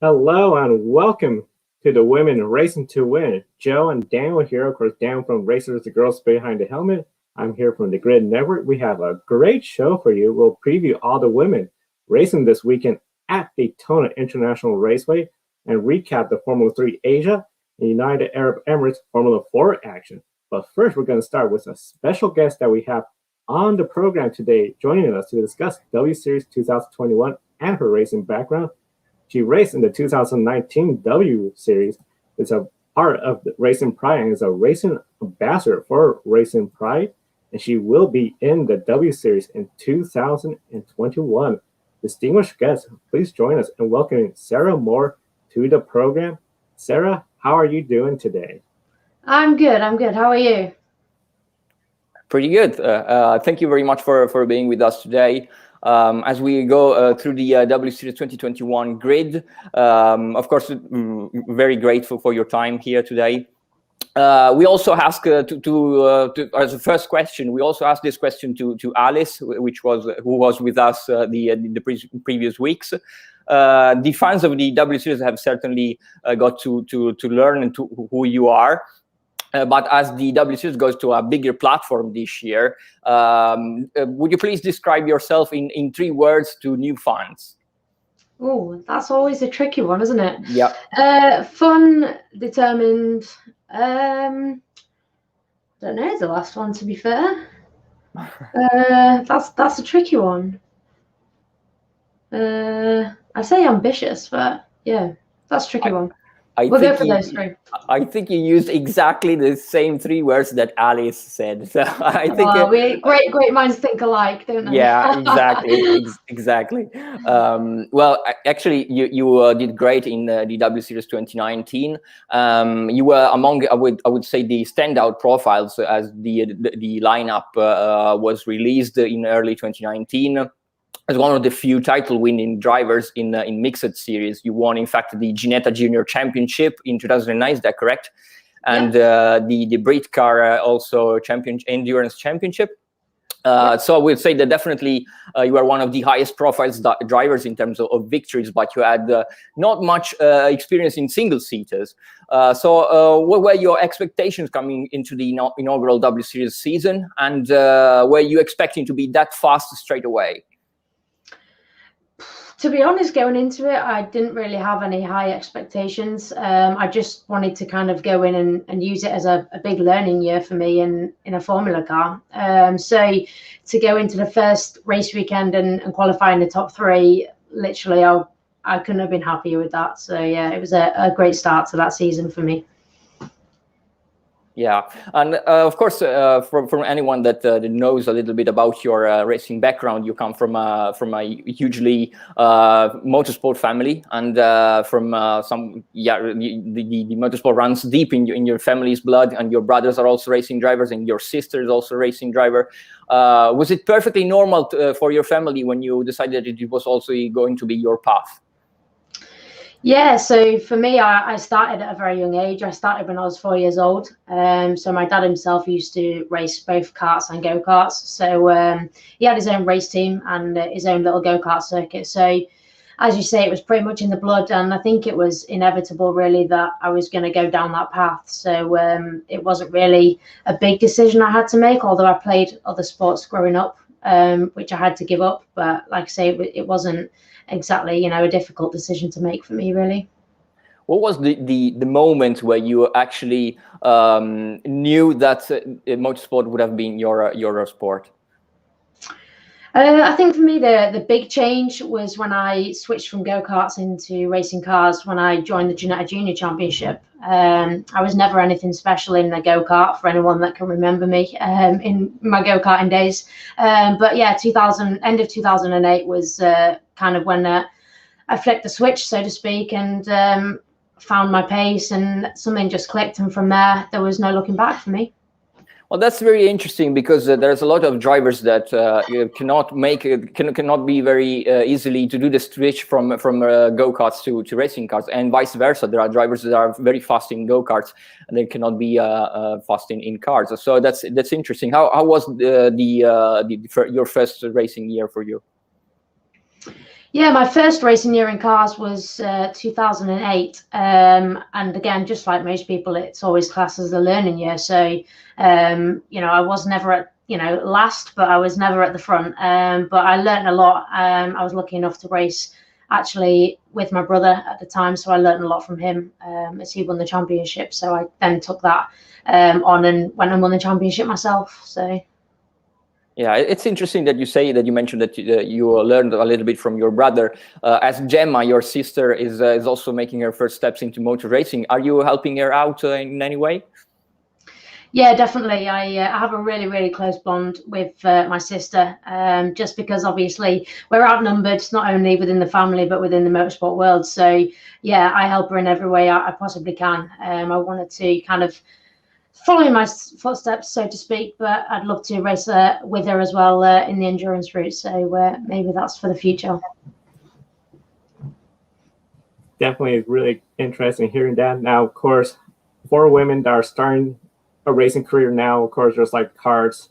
Hello and welcome to the Women Racing to Win. Joe and Daniel here, of course, down from Racers, the girls behind the helmet. I'm here from the Grid Network. We have a great show for you. We'll preview all the women racing this weekend at Daytona International Raceway and recap the Formula 3 Asia and United Arab Emirates Formula 4 action. But first, we're going to start with a special guest that we have on the program today, joining us to discuss W Series 2021 and her racing background. She raced in the 2019 W Series. It's a part of the Racing Pride and is a racing ambassador for Racing Pride. And she will be in the W Series in 2021. Distinguished guests, please join us in welcoming Sarah Moore to the program. Sarah, how are you doing today? I'm good. How are you? Pretty good. Thank you very much for being with us today. As we go through the W Series 2021 grid, of course, very grateful for your time here today. We also ask as a first question. We also asked this question to Alice, who was with us the previous weeks. The fans of the W Series have certainly got to learn into who you are. But as the W Series goes to a bigger platform this year, would you please describe yourself in 3 words to new fans? Oh, that's always a tricky one, isn't it? Yeah. Fun, determined. Don't know the last one, to be fair. That's a tricky one. I say ambitious, but yeah, that's a tricky one. We'll go for those 3. I think you used exactly the same 3 words that Alice said. So I think we great minds think alike, don't they? Yeah, exactly. Well, actually, you did great in the W Series 2019. You were among, I would say, the standout profiles as the lineup was released in early 2019. As one of the few title-winning drivers in mixed series. You won, in fact, the Ginetta Junior Championship in 2009. Is that correct? And the Brit Car also Endurance Championship. So I would say that definitely you are one of the highest profiles drivers in terms of victories, but you had not much experience in single-seaters. So what were your expectations coming into the inaugural W Series season? And were you expecting to be that fast straight away? To be honest, going into it, I didn't really have any high expectations. I just wanted to kind of go in and use it as a big learning year for me in a Formula car. So to go into the first race weekend and qualify in the top 3, literally, I couldn't have been happier with that. So yeah, it was a great start to that season for me. Yeah, and of course, from anyone that knows a little bit about your racing background, you come from a hugely motorsport family, and from the motorsport runs deep in your family's blood, and your brothers are also racing drivers, and your sister is also a racing driver. Was it perfectly normal for your family when you decided that it was also going to be your path? Yeah, so for me, I started at a very young age. I started when I was 4 years old. So my dad himself used to race both karts and go-karts. So he had his own race team and his own little go-kart circuit. So as you say, it was pretty much in the blood. And I think it was inevitable, really, that I was going to go down that path. So it wasn't really a big decision I had to make, although I played other sports growing up, which I had to give up. But like I say, it wasn't exactly, a difficult decision to make for me, really. What was the moment where you actually knew that motorsport would have been your sport? I think for me, the big change was when I switched from go-karts into racing cars when I joined the Ginetta Junior Championship. I was never anything special in the go-kart, for anyone that can remember me in my go-karting days. But yeah, end of 2008 was kind of when I flipped the switch, so to speak, and found my pace, and something just clicked. And from there was no looking back for me. Well, that's very interesting because there's a lot of drivers that cannot be very easily to do the switch from go-karts to racing cars, and vice versa. There are drivers that are very fast in go-karts and they cannot be fast in cars. So that's interesting. How was your first racing year for you? Yeah, my first racing year in cars was 2008. And again, just like most people, it's always classed as a learning year. So, I was never at, last, but I was never at the front. But I learned a lot. I was lucky enough to race actually with my brother at the time. So I learned a lot from him as he won the championship. So I then took that on and went and won the championship myself. So. Yeah, it's interesting that you mentioned that you learned a little bit from your brother. As Gemma, your sister, is also making her first steps into motor racing. Are you helping her out in any way? Yeah, definitely. I have a really, really close bond with my sister, just because obviously we're outnumbered, not only within the family, but within the motorsport world. So yeah, I help her in every way I possibly can. I wanted to kind of follow my footsteps, so to speak, but I'd love to race with her as well in the endurance route. So maybe that's for the future. Definitely really interesting hearing that. Now, of course, for women that are starting a racing career now, of course, there's like karts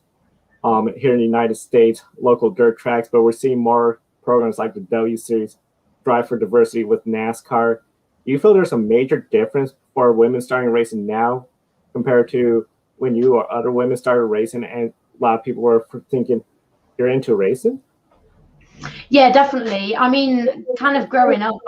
here in the United States, local dirt tracks, but we're seeing more programs like the W Series, Drive for Diversity with NASCAR. Do you feel there's a major difference for women starting racing now compared to when you or other women started racing and a lot of people were thinking you're into racing? Yeah, definitely. I mean, kind of growing up,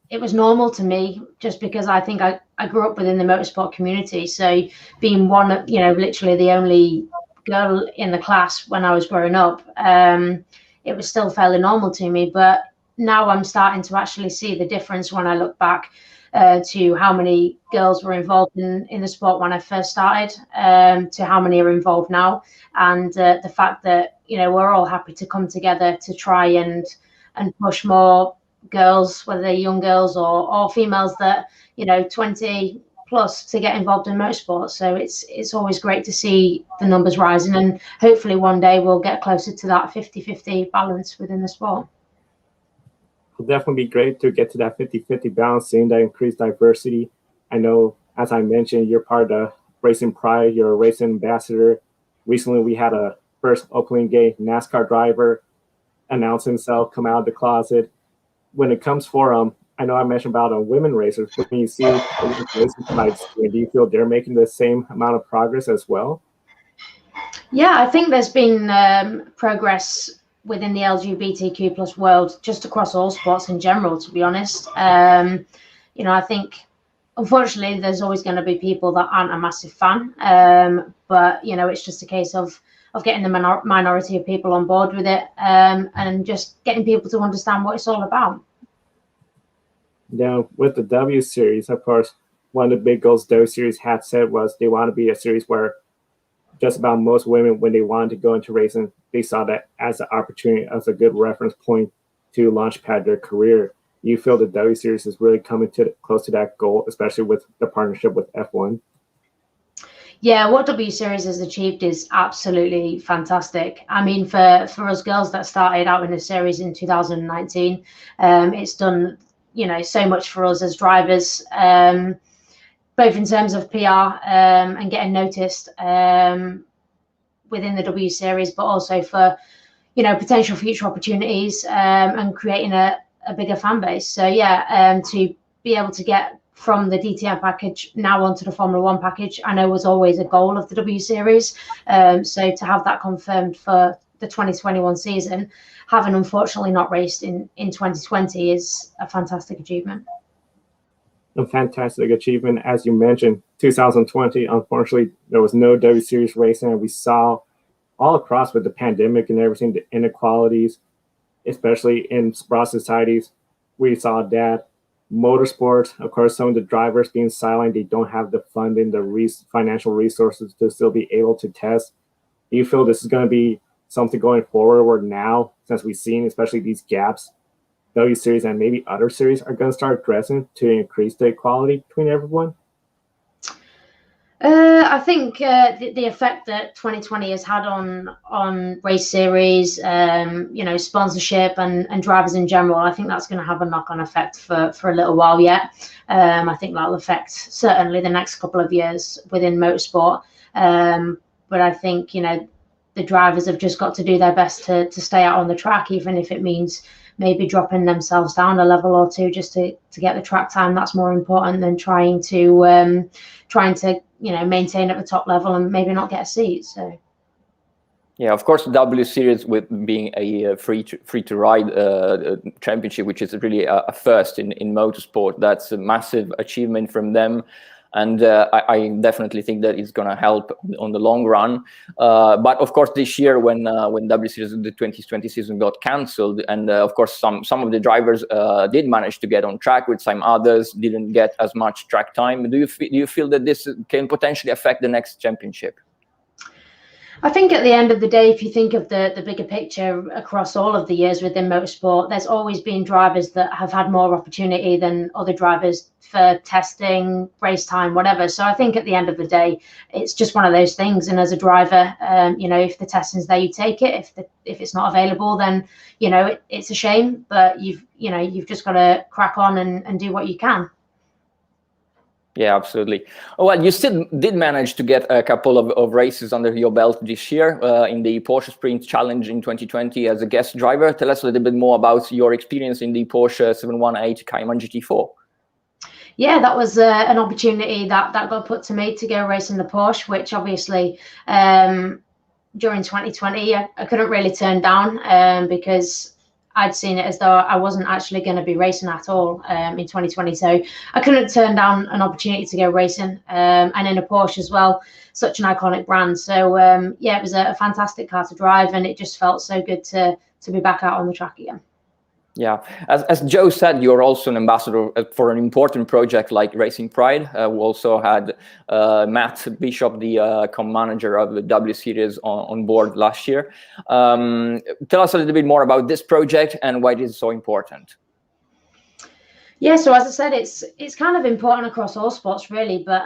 it was normal to me just because I think I grew up within the motorsport community. So being one of, literally the only girl in the class when I was growing up, it was still fairly normal to me. But now I'm starting to actually see the difference when I look back to how many girls were involved in the sport when I first started, to how many are involved now. And the fact that, we're all happy to come together to try and push more girls, whether they're young girls or females that 20 plus, to get involved in motorsport. So it's always great to see the numbers rising, and hopefully one day we'll get closer to that 50-50 balance within the sport. It'll definitely be great to get to that 50-50 balance, seeing that increased diversity. I know, as I mentioned, you're part of the Racing Pride, you're a racing ambassador. Recently we had a first openly gay NASCAR driver announce himself, come out of the closet. When it comes for I know I mentioned about women racers, but when you see racing fights, do you feel they're making the same amount of progress as well? Yeah, I think there's been progress within the LGBTQ plus world, just across all sports in general, to be honest. I think unfortunately there's always going to be people that aren't a massive fan, but it's just a case of getting the minority of people on board with it, and just getting people to understand what it's all about. Now, with the W Series, of course, one of the big goals W Series had said was they want to be a series where just about most women, when they wanted to go into racing, they saw that as an opportunity, as a good reference point to launchpad their career. You feel the W Series is really coming close to that goal, especially with the partnership with F1? Yeah, what W Series has achieved is absolutely fantastic. I mean, for us girls that started out in the series in 2019, it's done, so much for us as drivers, both in terms of PR and getting noticed within the W Series, but also for, potential future opportunities and creating a bigger fan base. So yeah, to be able to get from the DTM package now onto the Formula One package, I know was always a goal of the W Series. So to have that confirmed for the 2021 season, having unfortunately not raced in 2020, is a fantastic achievement. A fantastic achievement. As you mentioned, 2020, unfortunately, there was no W Series racing, and we saw all across with the pandemic and everything, the inequalities, especially in broad societies. We saw that motorsports, of course, some of the drivers being silent, they don't have the funding, the financial resources to still be able to test. Do you feel this is going to be something going forward where now, since we've seen especially these gaps, W Series and maybe other series are going to start addressing to increase the equality between everyone? I think the effect that 2020 has had on race series, sponsorship and drivers in general, I think that's going to have a knock-on effect for a little while yet. I think that'll affect certainly the next couple of years within motorsport. But I think, the drivers have just got to do their best to stay out on the track, even if it means maybe dropping themselves down a level or two just to get the track time. That's more important than trying to maintain at the top level and maybe not get a seat. So. Yeah, of course, the W Series with being a free to ride championship, which is really a first in motorsport. That's a massive achievement from them. And I definitely think that it's going to help on the long run. But of course, this year when W Series, the 2020 season got cancelled, and of course some of the drivers did manage to get on track, with some others didn't get as much track time. Do you feel that this can potentially affect the next championship? I think at the end of the day, if you think of the bigger picture across all of the years within motorsport, there's always been drivers that have had more opportunity than other drivers for testing, race time, whatever. So I think at the end of the day, it's just one of those things. And as a driver, if the testing's there, you take it. If it's not available, then it's a shame. But you've just got to crack on and do what you can. Yeah, absolutely. Oh, well, you still did manage to get a couple of races under your belt this year in the Porsche Sprint Challenge in 2020 as a guest driver. Tell us a little bit more about your experience in the Porsche 718 Cayman GT4. Yeah, that was an opportunity that got put to me to go race in the Porsche, which obviously during 2020 I couldn't really turn down because I'd seen it as though I wasn't actually going to be racing at all in 2020. So I couldn't turn down an opportunity to go racing and in a Porsche as well, such an iconic brand. So yeah, it was a fantastic car to drive, and it just felt so good to be back out on the track again. Yeah, as Joe said, you're also an ambassador for an important project like Racing Pride. We also had Matt Bishop, the co-manager of the W Series, on board last year. Tell us a little bit more about this project and why it is so important. Yeah, so as I said, it's kind of important across all sports really, but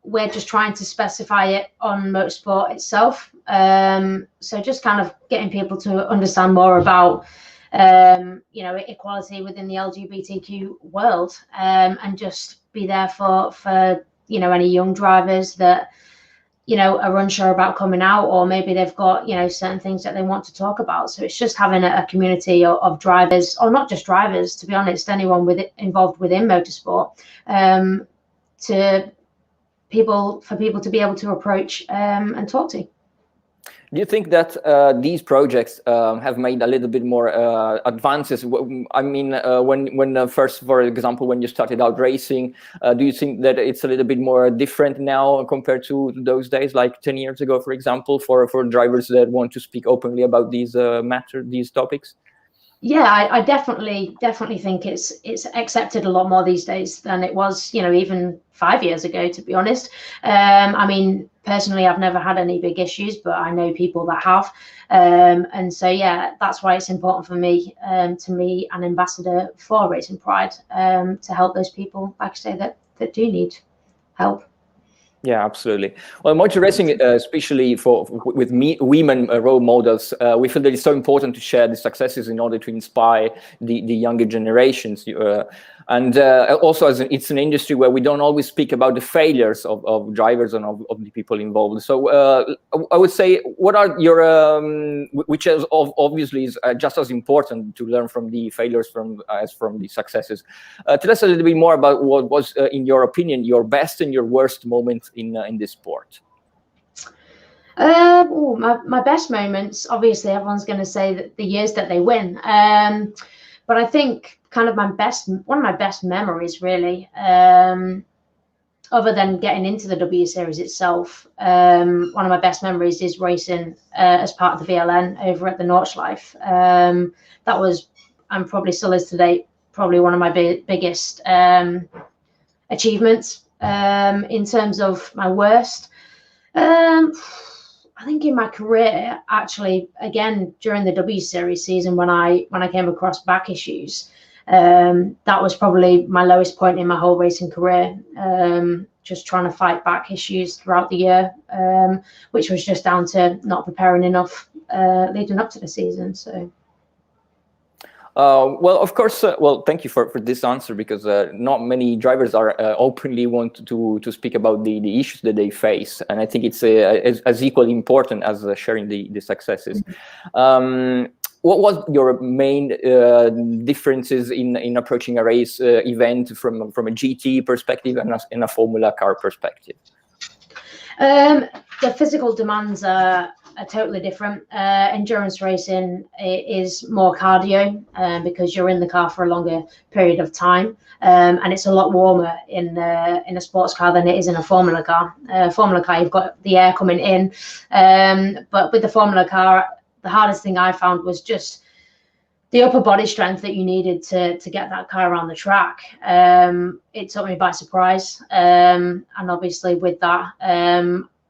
we're just trying to specify it on motorsport itself. So just kind of getting people to understand more about equality within the LGBTQ world, and just be there for any young drivers that are unsure about coming out, or maybe they've got certain things that they want to talk about. So it's just having a community of drivers, or not just drivers, to be honest, anyone involved within motorsport, for people to be able to approach and talk to. Do you think that these projects have made a little bit more advances? I mean, when first, for example, when you started out racing, do you think that it's a little bit more different now compared to those days, like 10 years ago, for example, for drivers that want to speak openly about these topics? Yeah, I definitely think it's accepted a lot more these days than it was, even 5 years ago, to be honest. I mean, personally, I've never had any big issues, but I know people that have. And so, yeah, that's why it's important for me to be an ambassador for Racing Pride, to help those people, like I say, that do need help. Yeah, absolutely. Well, motor racing, especially with women role models, we feel that it's so important to share the successes in order to inspire the younger generations. And also, it's an industry where we don't always speak about the failures of drivers and of the people involved. So I would say, what are your, which is obviously is just as important to learn from the failures as from the successes. Tell us a little bit more about what was, in your opinion, your best and your worst moment in this sport. My best moments, obviously everyone's going to say that the years that they win, but I think kind of one of my best memories really, other than getting into the W Series itself, one of my best memories is racing as part of the VLN over at the Nordschleife. That was, and probably still is today, probably one of my biggest achievements. In terms of my worst, I think in my career, actually, again during the W Series season, when I came across back issues, that was probably my lowest point in my whole racing career. Just trying to fight back issues throughout the year, which was just down to not preparing enough leading up to the season. So. Well, of course. Well, thank you for this answer, because not many drivers are openly want to speak about the issues that they face, and I think it's as equally important as sharing the successes. what was your main differences in approaching a race event from a GT perspective and a Formula car perspective? The physical demands are totally different. Endurance racing is more cardio because you're in the car for a longer period of time, and it's a lot warmer in a sports car than it is in a Formula car. Formula car, you've got the air coming in, but with the Formula car, the hardest thing I found was just the upper body strength that you needed to get that car around the track. It took me by surprise, and obviously with that,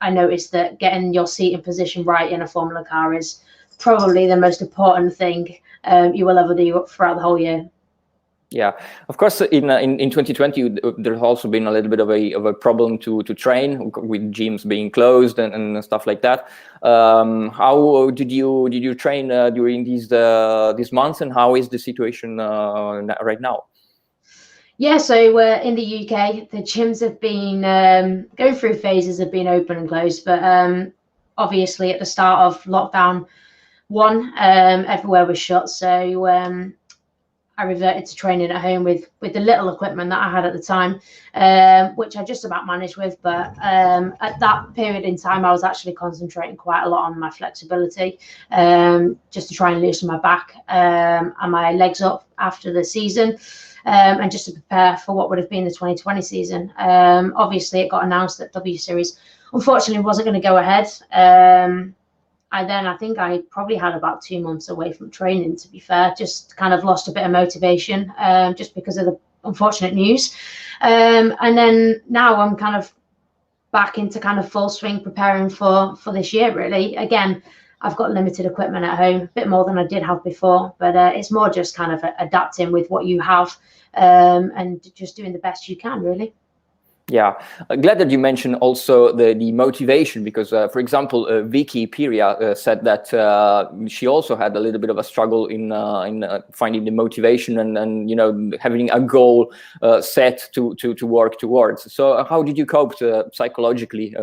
I noticed that getting your seating position right in a Formula car is probably the most important thing you will ever do throughout the whole year. Yeah, of course. In 2020, there's also been a little bit of a problem to train with gyms being closed and stuff like that. How did you train during these months, and how is the situation right now? Yeah, so in the UK, the gyms have been going through phases of being open and closed, but obviously at the start of lockdown one, everywhere was shut. So I reverted to training at home with the little equipment that I had at the time, which I just about managed with. But at that period in time, I was actually concentrating quite a lot on my flexibility, just to try and loosen my back and my legs up after the season. And just to prepare for what would have been the 2020 season. Obviously, it got announced that W Series unfortunately wasn't going to go ahead. I think I probably had about 2 months away from training, to be fair, just kind of lost a bit of motivation just because of the unfortunate news. And then now I'm kind of back into kind of full swing preparing for this year, really. Again, I've got limited equipment at home, a bit more than I did have before, but it's more just kind of adapting with what you have and just doing the best you can, really. Yeah, glad that you mentioned also the motivation, because, for example, Vicky Piria said that she also had a little bit of a struggle in finding the motivation and having a goal set to work towards. So how did you cope psychologically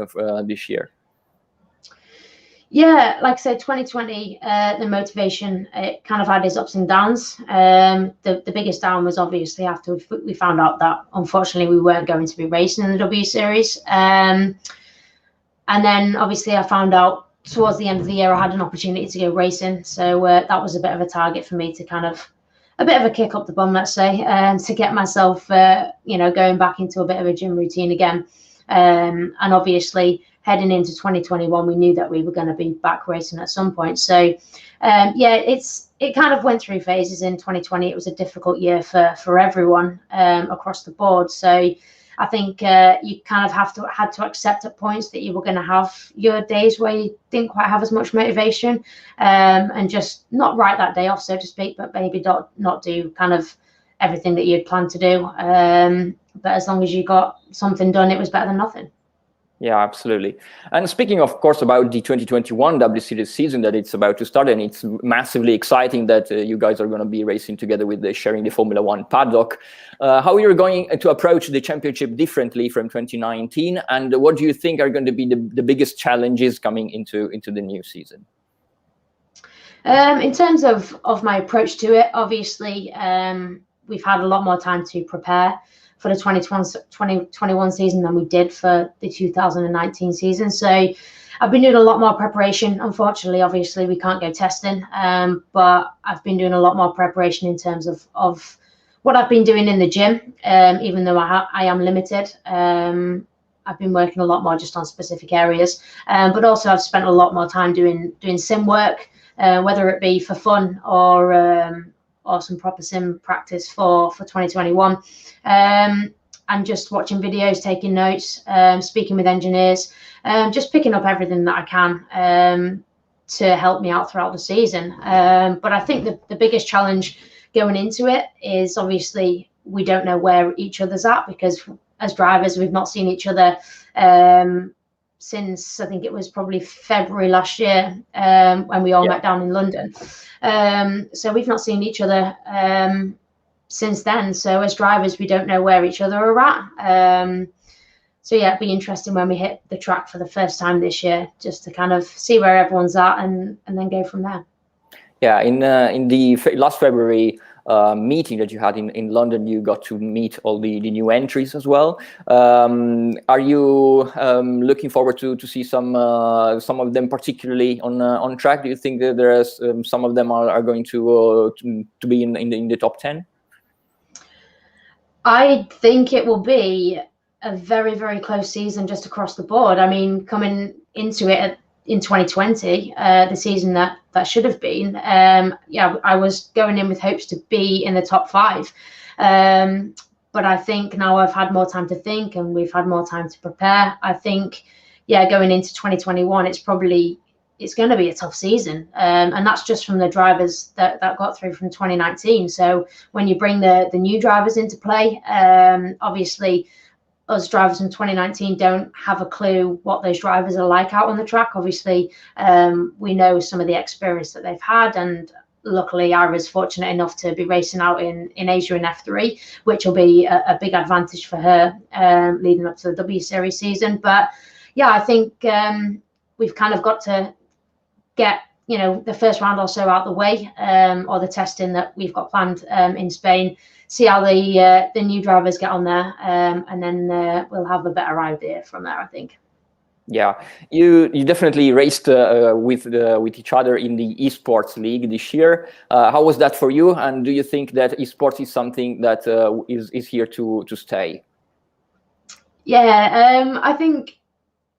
this year? Yeah, like I said, 2020, the motivation, it kind of had its ups and downs. The biggest down was obviously after we found out that unfortunately we weren't going to be racing in the W Series. And then obviously I found out towards the end of the year I had an opportunity to go racing. So that was a bit of a target for me to kind of, a bit of a kick up the bum, let's say, to get myself, going back into a bit of a gym routine again. And obviously heading into 2021, we knew that we were going to be back racing at some point. So it kind of went through phases in 2020. It was a difficult year for everyone across the board. So I think you kind of had to accept at points that you were going to have your days where you didn't quite have as much motivation, and just not write that day off, so to speak, but maybe not do kind of everything that you'd planned to do. But as long as you got something done, it was better than nothing. Yeah, absolutely. And speaking, of course, about the 2021 W Series season that it's about to start, and it's massively exciting that you guys are going to be racing together with sharing the Formula One paddock. How you're going to approach the championship differently from 2019, and what do you think are going to be the biggest challenges coming into the new season? In terms of my approach to it, obviously, we've had a lot more time to prepare for the 2021 season than we did for the 2019 season. So I've been doing a lot more preparation. Unfortunately, obviously, we can't go testing, but I've been doing a lot more preparation in terms of what I've been doing in the gym, even though I am limited. I've been working a lot more just on specific areas, but also I've spent a lot more time doing sim work, whether it be for fun or some proper sim practice for 2021, and just watching videos, taking notes, speaking with engineers, just picking up everything that I can to help me out throughout the season. But I think the biggest challenge going into it is obviously we don't know where each other's at, because as drivers we've not seen each other since I think it was probably February last year, when we all met down in London. So we've not seen each other since then. So as drivers, we don't know where each other are at. So yeah, it'd be interesting when we hit the track for the first time this year, just to kind of see where everyone's at and then go from there. Yeah, in the last February meeting that you had in London, you got to meet all the new entries as well. Are you looking forward to see some of them particularly on track? Do you think that there's some of them are going to be in the top 10? I think it will be a very, very close season just across the board. I mean, coming into it in 2020, the season that should have been, I was going in with hopes to be in the top 5. But I think now I've had more time to think and we've had more time to prepare. I think, going into 2021, it's going to be a tough season. And that's just from the drivers that got through from 2019. So when you bring the new drivers into play, obviously us drivers from 2019 don't have a clue what those drivers are like out on the track. Obviously, we know some of the experience that they've had, and luckily I was fortunate enough to be racing out in Asia in F3, which will be a big advantage for her leading up to the W Series season. But yeah, I think we've kind of got to get the first round or so out the way, or the testing that we've got planned in Spain, see how the new drivers get on there, and then we'll have a better idea from there, I think. Yeah, you definitely raced with each other in the esports league this year. How was that for you? And do you think that esports is something that is here to stay? Yeah, I think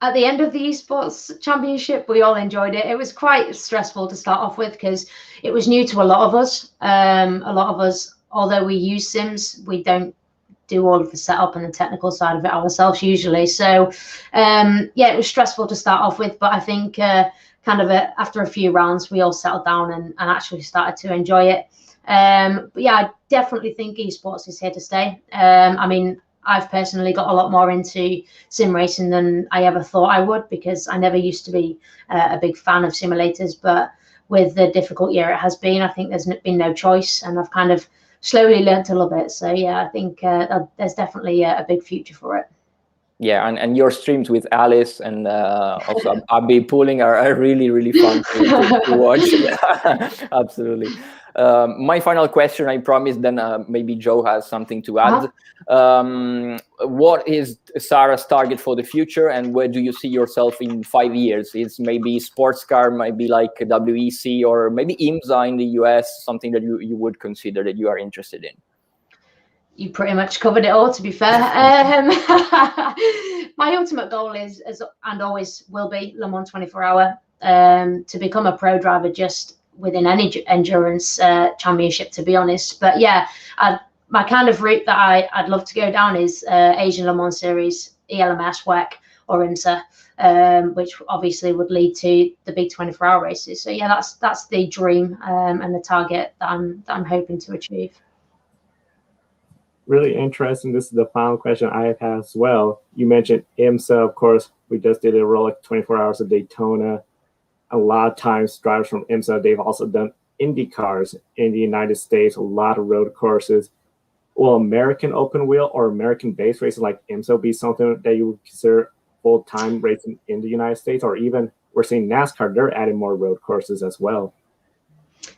at the end of the esports championship, we all enjoyed it. It was quite stressful to start off with because it was new to a lot of us. Although we use sims, we don't do all of the setup and the technical side of it ourselves usually. So it was stressful to start off with, but I think after a few rounds, we all settled down and actually started to enjoy it. But yeah, I definitely think esports is here to stay. I mean, I've personally got a lot more into sim racing than I ever thought I would, because I never used to be a big fan of simulators. But with the difficult year it has been, I think there's been no choice, and I've kind of slowly learnt a little bit. So yeah, I think there's definitely a big future for it. Yeah, and your streams with Alice and also Abby pulling are really, really fun to watch. Yeah, absolutely. My final question, I promise, then maybe Joe has something to add. What is Sarah's target for the future, and where do you see yourself in 5 years? Is maybe sports car, maybe like WEC, or maybe IMSA in the US, something that you would consider that you are interested in? You pretty much covered it all, to be fair. My ultimate goal is and always will be, Le Mans 24-hour, to become a pro driver just within any endurance championship, to be honest. But yeah, my kind of route that I'd love to go down is Asian Le Mans Series, ELMS, WEC, or IMSA, which obviously would lead to the big 24-hour races. So yeah, that's the dream and the target that I'm hoping to achieve. Really interesting. This is the final question I have as well. You mentioned IMSA, of course. We just did a Rolex 24 Hours of Daytona. A lot of times, drivers from IMSA, they've also done Indy cars in the United States, a lot of road courses. Will American open wheel or American base racing like IMSA be something that you would consider full-time racing in the United States? Or even we're seeing NASCAR, they're adding more road courses as well.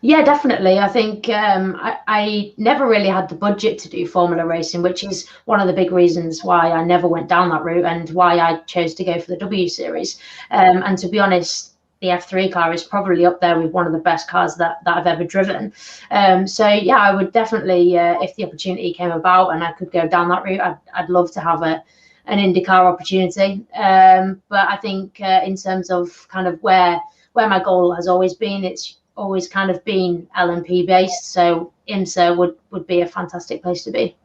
Yeah, definitely. I think I never really had the budget to do Formula racing, which is one of the big reasons why I never went down that route and why I chose to go for the W Series. And to be honest, the F3 car is probably up there with one of the best cars that I've ever driven. So yeah, I would definitely, if the opportunity came about and I could go down that route, I'd love to have an IndyCar opportunity. But I think in terms of kind of where my goal has always been, it's always kind of been LMP based, so IMSA would be a fantastic place to be.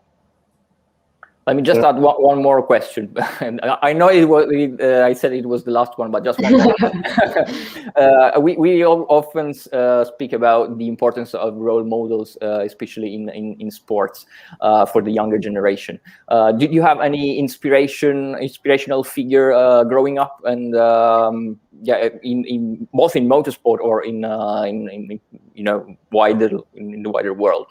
Let me just add one more question. And I know it was I said it was the last one, but just one more. We often speak about the importance of role models, especially in sports, for the younger generation. Did you have any inspirational figure growing up, and in both in motorsport or in the wider world?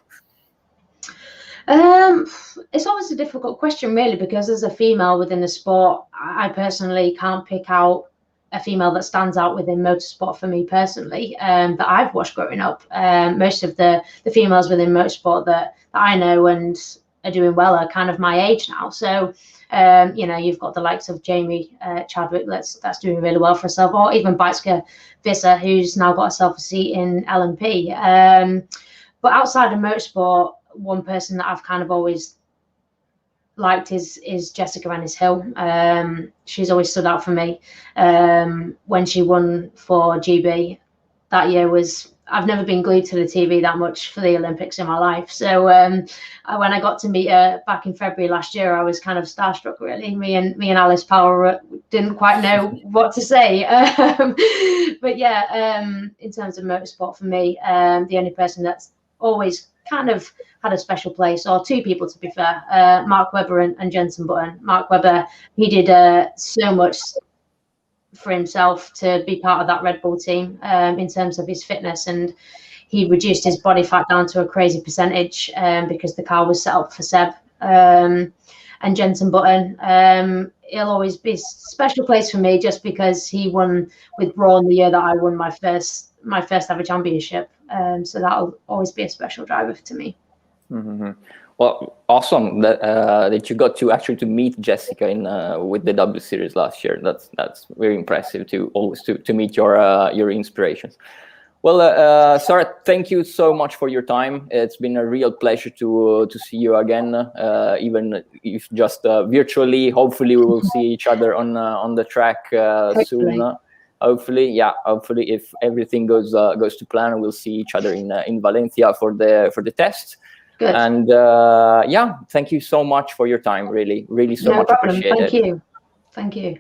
It's always a difficult question, really, because as a female within the sport, I personally can't pick out a female that stands out within motorsport for me personally, that I've watched growing up. Most of the females within motorsport that I know and are doing well are kind of my age now. So, you've got the likes of Jamie Chadwick, that's doing really well for herself, or even Beitske Visser, who's now got herself a seat in LMP. But outside of motorsport, one person that I've kind of always liked is Jessica Ennis-Hill. She's always stood out for me. When she won for GB that year I've never been glued to the TV that much for the Olympics in my life. So when I got to meet her back in February last year, I was kind of starstruck, really. Me and Alice Power didn't quite know what to say. But yeah, in terms of motorsport for me, the only person that's always kind of had a special place, or two people to be fair, Mark Webber and Jenson Button. Mark Webber, he did so much for himself to be part of that Red Bull team in terms of his fitness, and he reduced his body fat down to a crazy percentage because the car was set up for Seb. And Jenson Button, he'll always be a special place for me just because he won with Braun the year that I won my first ever championship. So that'll always be a special driver to me. Mm-hmm. Well, awesome that you got to meet Jessica with the W Series last year. That's very impressive to meet your inspirations. Well, Sarah, thank you so much for your time. It's been a real pleasure to see you again, even if just virtually. Hopefully, we will see each other on the track soon. Hopefully, if everything goes to plan, we'll see each other in Valencia for the test. Good. And thank you so much for your time. Really, really so much appreciated. Thank you.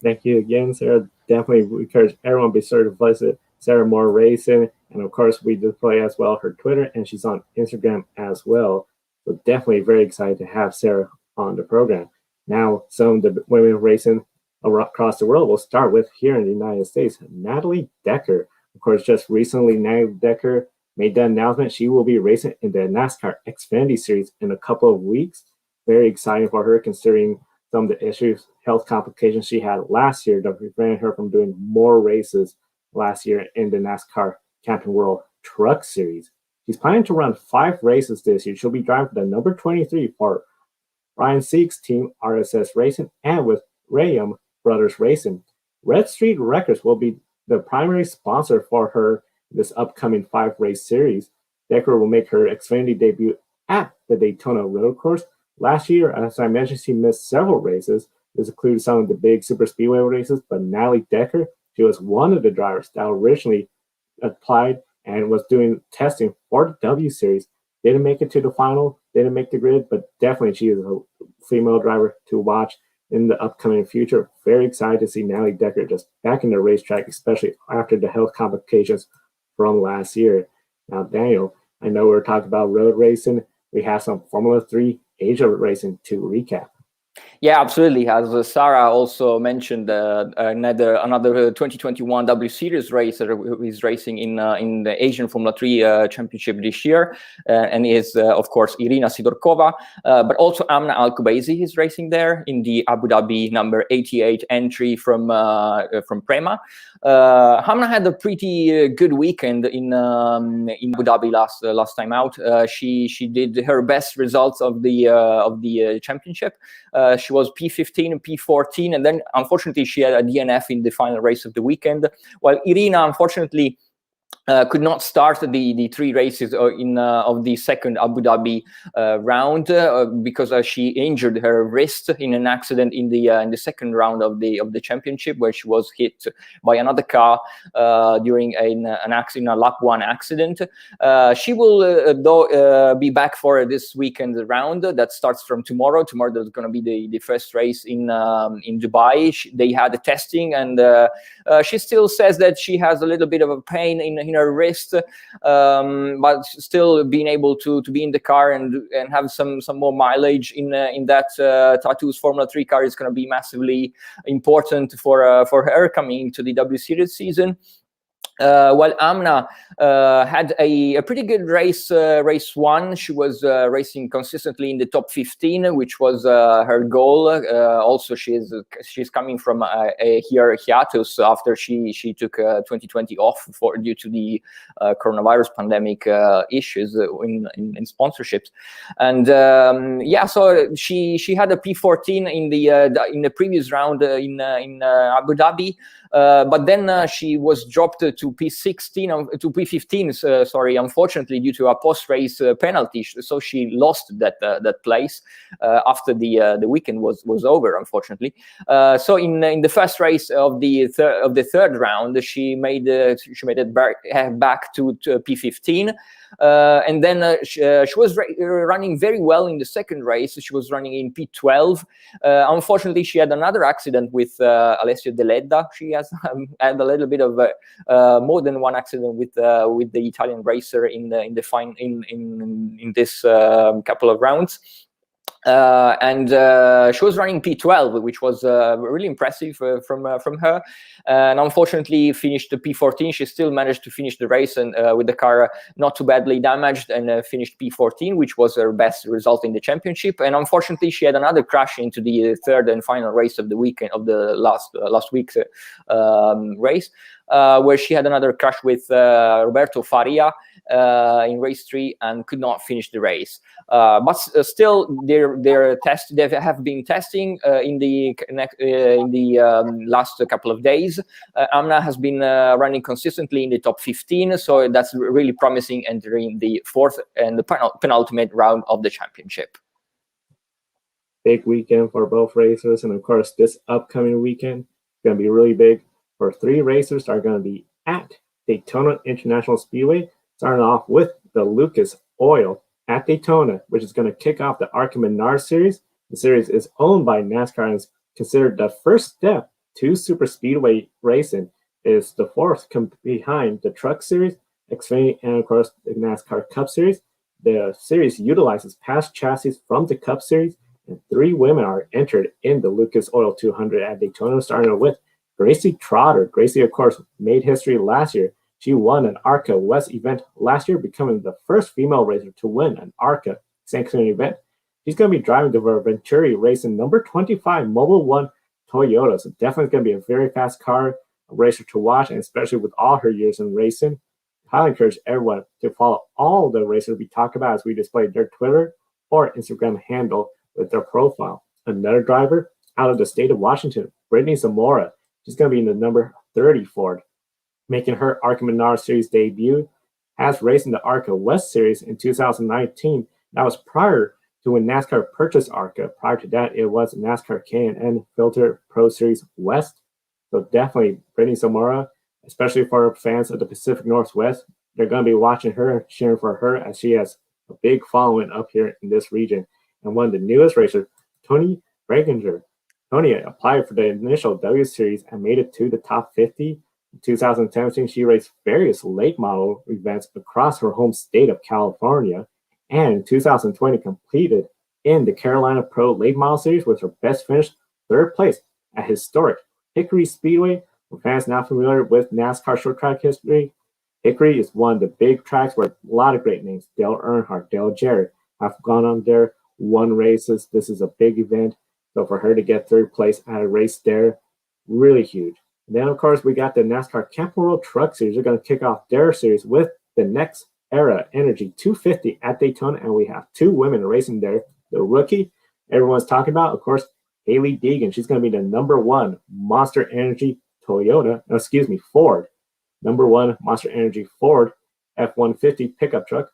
Thank you again, Sarah. Definitely encourage everyone to be sure to visit Sarah Moore Racing, and of course we display as well her Twitter, and she's on Instagram as well. So definitely very excited to have Sarah on the program. Now, some of the women racing across the world. We'll start with here in the United States, Natalie Decker. Of course, just recently, Natalie Decker made the announcement she will be racing in the NASCAR Xfinity Series in a couple of weeks. Very exciting for her, considering some of the issues, health complications she had last year that prevented her from doing more races last year in the NASCAR Camping World Truck Series. She's planning to run 5 races this year. She'll be driving for the number 23 for Ryan Sieg's team, RSS Racing, and with Graham Brothers Racing. Red Street Records will be the primary sponsor for her this upcoming 5-race series. Decker will make her Xfinity debut at the Daytona Road Course. Last year, as I mentioned, she missed several races. This included some of the big super speedway races, but Natalie Decker, she was one of the drivers that originally applied and was doing testing for the W Series. Didn't make it to the final, didn't make the grid, but definitely she is a female driver to watch in the upcoming future. Very excited to see Natalie Decker just back in the racetrack, especially after the health complications from last year. Now, Daniel, I know we're talking about road racing. We have some Formula 3 Asia racing to recap. Yeah, absolutely. As Sarah also mentioned, another 2021 W Series racer who is racing in the Asian Formula 3 Championship this year, and is of course Irina Sidorkova, but also Amna Alkubaisi is racing there in the Abu Dhabi number 88 entry from Prema. Hamna had a pretty good weekend in Abu Dhabi last time out. She did her best results of the championship. She was P15 and P14, and then unfortunately she had a DNF in the final race of the weekend. While Irina unfortunately could not start the 3 races of the second Abu Dhabi round because she injured her wrist in an accident in the second round of the championship, where she was hit by another car during an accident, a lap 1 accident. She will though be back for this weekend round that starts from tomorrow. Tomorrow there's going to be the first race in Dubai. They had a testing, and she still says that she has a little bit of a pain in her wrist, but still being able to be in the car and have some more mileage in that Tattoos Formula 3 car is going to be massively important for her coming into the W Series season. while Amna had a pretty good race, race one. She was racing consistently in the top 15, which was her goal. Also, she's coming from a hiatus after she took 2020 off due to the coronavirus pandemic issues in sponsorships. And yeah, so she had a P14 in the previous round in Abu Dhabi. But then she was dropped to P16 to P15. Sorry, unfortunately, due to a post-race penalty. So she lost that place after the weekend was over. Unfortunately, so in the first race of the third round, she made it back to P15. And then she was running very well in the second race. She was running in P12. Unfortunately, she had another accident with Alessio Deledda. She has had a little bit of more than one accident with the Italian racer in this couple of rounds. And she was running P12, which was really impressive from her. And unfortunately, finished the P14. She still managed to finish the race and with the car not too badly damaged, and finished P14, which was her best result in the championship. And unfortunately, she had another crash into the third and final race of the weekend of the last week's race, where she had another crash with Roberto Faria in race 3 and could not finish the race. But still, they have been testing in the last couple of days. Amna has been running consistently in the top 15, so that's really promising entering the fourth and the penultimate round of the championship. Big weekend for both racers, and of course, this upcoming weekend is going to be really big for 3 racers that are going to be at Daytona International Speedway, starting off with the Lucas Oil at Daytona, which is going to kick off the ARCA Menard Series. The series is owned by NASCAR and is considered the first step to super speedway racing. It is the fourth behind the Truck Series, Xfinity, and of course the NASCAR Cup Series. The series utilizes past chassis from the Cup Series, and 3 women are entered in the Lucas Oil 200 at Daytona, starting with Gracie Trotter. Gracie, of course, made history last year. She won an ARCA West event last year, becoming the first female racer to win an ARCA sanctioned event. She's going to be driving the Venturi racing number 25 Mobil 1 Toyota. So definitely going to be a very fast car, a racer to watch, and especially with all her years in racing. I highly encourage everyone to follow all the racers we talk about as we display their Twitter or Instagram handle with their profile. Another driver out of the state of Washington, Brittany Zamora. She's going to be in the number 30 Ford, making her ARCA Menard Series debut. Has raced in the ARCA West Series in 2019. That was prior to when NASCAR purchased ARCA. Prior to that, it was NASCAR K&N Filter Pro Series West. So definitely Brittany Zamora, especially for fans of the Pacific Northwest, they're going to be watching her, cheering for her, as she has a big following up here in this region. And one of the newest racers, Tony Breginger. Tony applied for the initial W Series and made it to the top 50. In 2017, she raced various late model events across her home state of California, and in 2020 completed in the Carolina Pro Late Model Series with her best finish, 3rd place at historic Hickory Speedway. For fans not familiar with NASCAR short track history, Hickory is one of the big tracks where a lot of great names, Dale Earnhardt, Dale Jarrett, have gone on there, won races. This is a big event. So for her to get 3rd place at a race there, really huge. And then, of course, we got the NASCAR Camping World Truck Series. They're going to kick off their series with the Next Era Energy 250 at Daytona, and we have 2 women racing there. The rookie everyone's talking about, of course, Haley Deegan. She's going to be the number 1 Monster Energy Ford. Number 1 Monster Energy Ford F-150 pickup truck.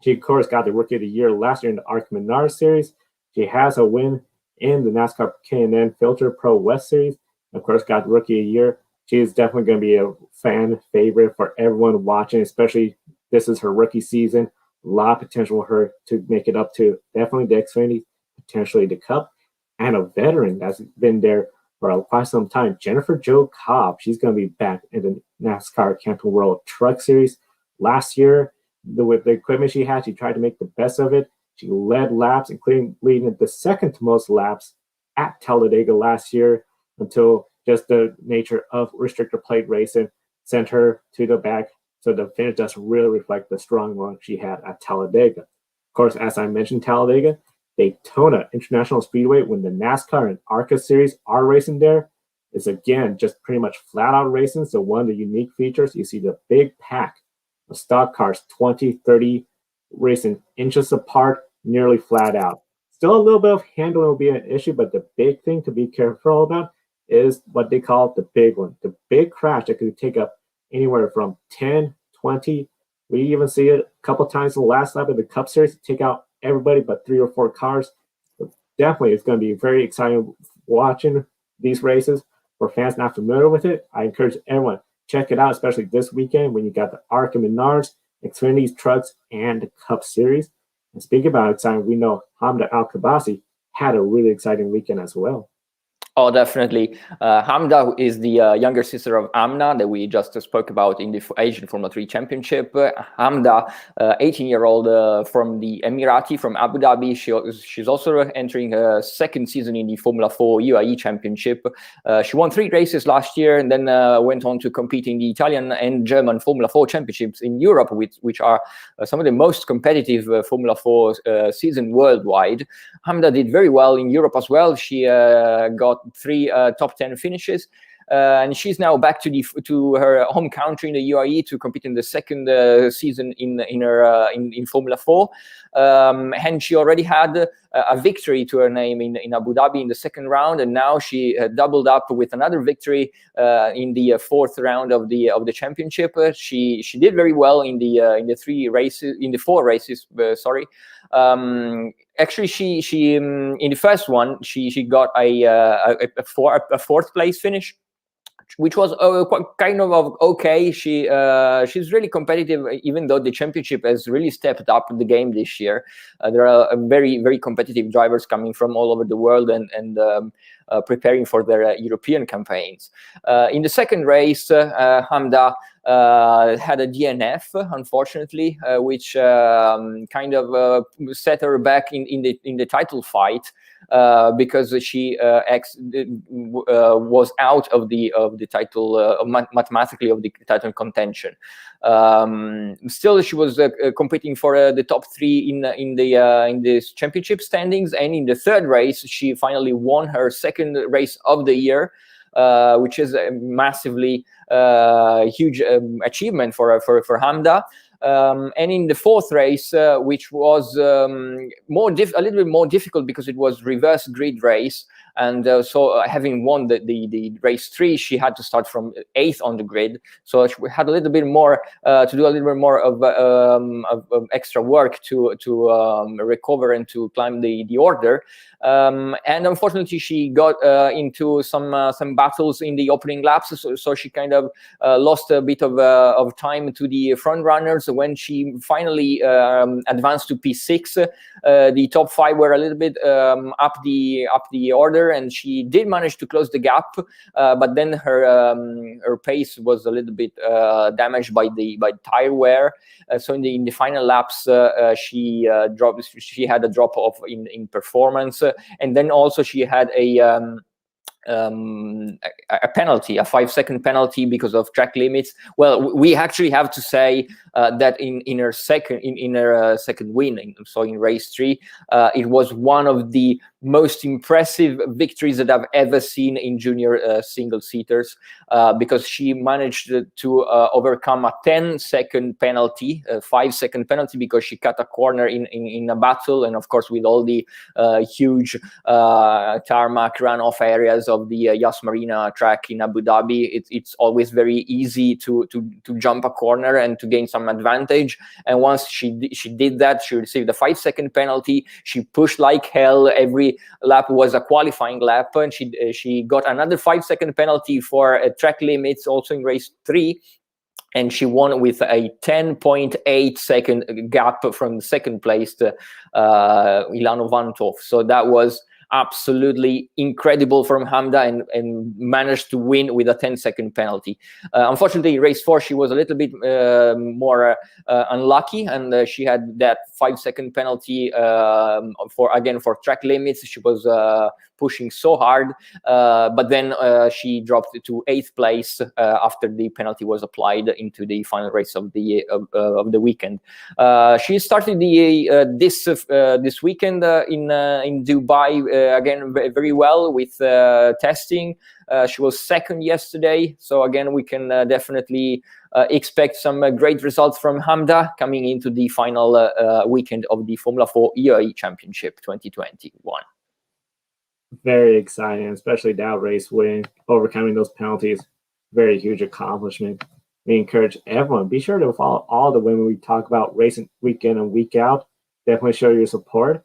She, of course, got the Rookie of the Year last year in the ARCA Menard Series. She has a win in the NASCAR K&N Filter Pro West Series. Of course, got the Rookie of the Year. She is definitely going to be a fan favorite for everyone watching, especially this is her rookie season. A lot of potential for her to make it up to definitely the Xfinity, potentially the Cup, and a veteran that's been there for quite some time, Jennifer Jo Cobb. She's going to be back in the NASCAR Camping World Truck Series. Last year, with the equipment she had, she tried to make the best of it. She led laps, including leading the 2nd to most laps at Talladega last year, until just the nature of restrictor plate racing sent her to the back. So the finish does really reflect the strong run she had at Talladega. Of course, as I mentioned, Talladega, Daytona International Speedway, when the NASCAR and ARCA series are racing there, is again just pretty much flat out racing. So one of the unique features, you see the big pack of stock cars, 20, 30 racing inches apart, nearly flat out. Still a little bit of handling will be an issue, but the big thing to be careful about is what they call the big one. The big crash that could take up anywhere from 10, 20. We even see it a couple times in the last lap of the Cup Series, take out everybody but 3 or 4 cars. So definitely, it's going to be very exciting watching these races. For fans not familiar with it, I encourage everyone, check it out, especially this weekend when you got the ARCA Menards, Xfinity's trucks, and the Cup Series. And speaking about exciting, we know Hamda Al-Kabasi had a really exciting weekend as well. Oh, definitely. Hamda is the younger sister of Amna that we just spoke about in the Asian Formula 3 Championship. Hamda, 18-year-old from the Emirati, from Abu Dhabi. She's also entering her second season in the Formula 4 UAE Championship. She won 3 races last year and then went on to compete in the Italian and German Formula 4 Championships in Europe, which are some of the most competitive Formula 4 season worldwide. Hamda did very well in Europe as well. She got 3 top 10 finishes, and she's now back to her home country in the UAE to compete in the second season in Formula 4. And she already had a victory to her name in Abu Dhabi in the second round, and now she doubled up with another victory in the 4th round of the championship. She did very well in the 4 races. Actually, she in the first one she got a 4th place finish, which was kind of okay. She's really competitive, even though the championship has really stepped up the game this year. There are very, very competitive drivers coming from all over the world and preparing for their European campaigns. In the second race, Hamda had a DNF, unfortunately, which kind of set her back in the title fight, because she was out of the title, mathematically of the title contention. Still, she was competing for the top 3 in the championship standings, and in the third race, she finally won her second race of the year. Which is a massively huge achievement for Hamda. And in the 4th race, which was a little bit more difficult because it was reverse grid race, and so having won the race 3, she had to start from 8th on the grid. So she had a little bit more to do a little bit more of extra work to recover and to climb the order. And unfortunately, she got into some battles in the opening laps, so she kind of lost a bit of time to the front runners. When she finally advanced to P6, the top 5 were a little bit up the order, and she did manage to close the gap, but then her pace was a little bit damaged by tire wear. So in the final laps, she had a drop off in performance, and then also she had a penalty, a 5-second penalty because of track limits. Well, we actually have to say that in her second win, so in race 3, it was one of the most impressive victories that I've ever seen in junior single seaters, because she managed to overcome a 10-second penalty, a 5-second penalty, because she cut a corner in a battle, and of course with all the huge tarmac runoff areas of the Yas Marina track in Abu Dhabi, it's always very easy to jump a corner and to gain some advantage. And once she did that, she received a 5-second penalty. She pushed like hell. Every lap was a qualifying lap, and she got another 5-second penalty for track limits also in race 3. And she won with a 10.8 second gap from second place to Ilano Vantov. So that was absolutely incredible from Hamda, and managed to win with a 10-second penalty. Unfortunately, in race 4, she was a little bit more unlucky, and she had that 5-second penalty for track limits. She was pushing so hard, but then she dropped to 8th place after the penalty was applied into the final race of the weekend. She started this weekend in Dubai again very well with testing. She was second yesterday, so again we can definitely expect some great results from Hamda coming into the final weekend of the Formula 4 UAE Championship 2021. Very exciting, especially that race win, overcoming those penalties. Very huge accomplishment. We encourage everyone, be sure to follow all the women we talk about racing week in and week out. Definitely show your support.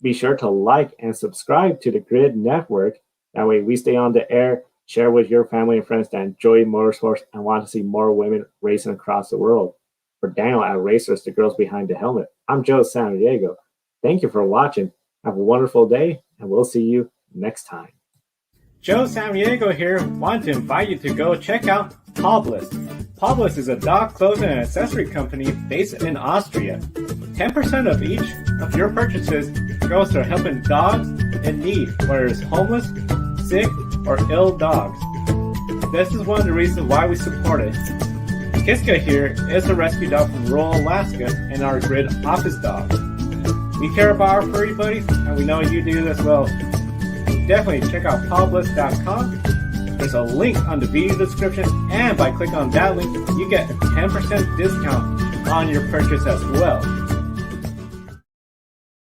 Be sure to like and subscribe to the Grid Network. That way we stay on the air, share with your family and friends that enjoy motorsports and want to see more women racing across the world. For Daniel at Racers, the girls behind the helmet, I'm Joe San Diego. Thank you for watching. Have a wonderful day, and we'll see you next time. Joe San Diego here. Want to invite you to go check out Publis. Publis is a dog clothing and accessory company based in Austria. 10% of each of your purchases goes to helping dogs in need, whether it's homeless, sick, or ill dogs. This is one of the reasons why we support it. Kiska here is a rescue dog from rural Alaska and our Grid office dog. We care about our furry buddies, and we know you do as well. Definitely check out Publis.com. There's a link on the video description, and by clicking on that link, you get a 10% discount on your purchase as well.